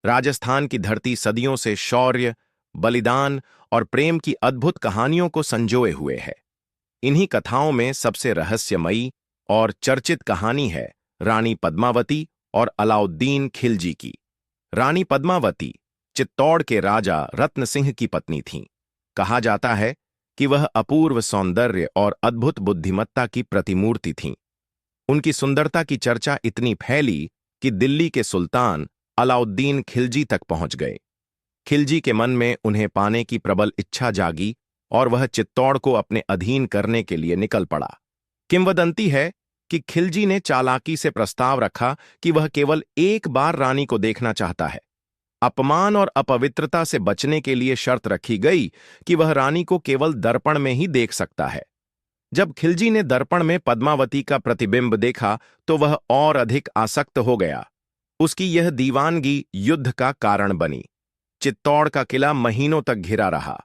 राजस्थान की धरती सदियों से शौर्य, बलिदान और प्रेम की अद्भुत कहानियों को संजोए हुए है। इन्हीं कथाओं में सबसे रहस्यमयी और चर्चित कहानी है रानी पद्मावती और अलाउद्दीन खिलजी की। रानी पद्मावती चित्तौड़ के राजा रत्न सिंह की पत्नी थीं। कहा जाता है कि वह अपूर्व सौंदर्य और अद्भुत बुद्धिमत्ता की प्रतिमूर्ति थीं। उनकी सुंदरता की चर्चा इतनी फैली कि दिल्ली के सुल्तान अलाउद्दीन खिलजी तक पहुंच गए। खिलजी के मन में उन्हें पाने की प्रबल इच्छा जागी और वह चित्तौड़ को अपने अधीन करने के लिए निकल पड़ा। किंवदंती है कि खिलजी ने चालाकी से प्रस्ताव रखा कि वह केवल एक बार रानी को देखना चाहता है। अपमान और अपवित्रता से बचने के लिए शर्त रखी गई कि वह रानी को केवल दर्पण में ही देख सकता है। जब खिलजी ने दर्पण में पद्मावती का प्रतिबिंब देखा तो वह और अधिक आसक्त हो गया। उसकी यह दीवानगी युद्ध का कारण बनी। चित्तौड़ का किला महीनों तक घिरा रहा।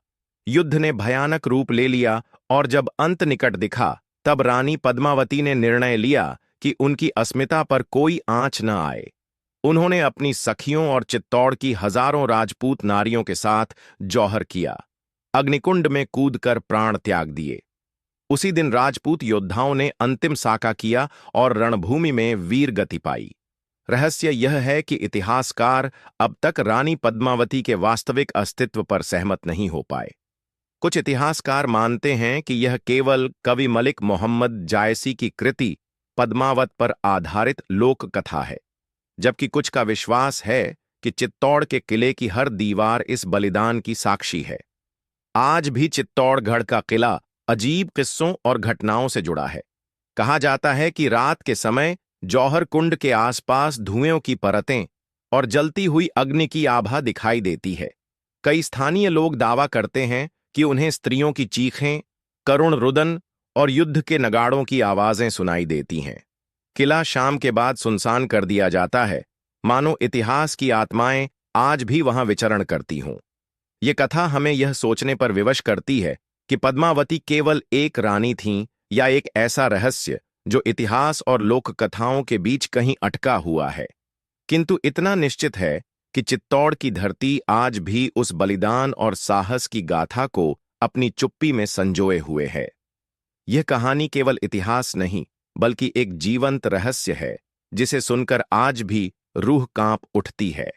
युद्ध ने भयानक रूप ले लिया और जब अंत निकट दिखा तब रानी पद्मावती ने निर्णय लिया कि उनकी अस्मिता पर कोई आंच न आए। उन्होंने अपनी सखियों और चित्तौड़ की हजारों राजपूत नारियों के साथ जौहर किया, अग्निकुंड में कूदकर प्राण त्याग दिए। उसी दिन राजपूत योद्धाओं ने अंतिम साका किया और रणभूमि में वीर गति पाई। रहस्य यह है कि इतिहासकार अब तक रानी पद्मावती के वास्तविक अस्तित्व पर सहमत नहीं हो पाए। कुछ इतिहासकार मानते हैं कि यह केवल कवि मलिक मोहम्मद जायसी की कृति पद्मावत पर आधारित लोक कथा है, जबकि कुछ का विश्वास है कि चित्तौड़ के किले की हर दीवार इस बलिदान की साक्षी है। आज भी चित्तौड़गढ़ का किला अजीब किस्सों और घटनाओं से जुड़ा है। कहा जाता है कि रात के समय जौहर कुंड के आसपास धुएं की परतें और जलती हुई अग्नि की आभा दिखाई देती है। कई स्थानीय लोग दावा करते हैं कि उन्हें स्त्रियों की चीखें, करुण रुदन और युद्ध के नगाड़ों की आवाजें सुनाई देती हैं। किला शाम के बाद सुनसान कर दिया जाता है, मानो इतिहास की आत्माएं आज भी वहां विचरण करती हों। ये कथा हमें यह सोचने पर विवश करती है कि पद्मावती केवल एक रानी थीं या एक ऐसा रहस्य जो इतिहास और लोक कथाओं के बीच कहीं अटका हुआ है। किंतु इतना निश्चित है कि चित्तौड़ की धरती आज भी उस बलिदान और साहस की गाथा को अपनी चुप्पी में संजोए हुए है। यह कहानी केवल इतिहास नहीं, बल्कि एक जीवंत रहस्य है जिसे सुनकर आज भी रूह कांप उठती है।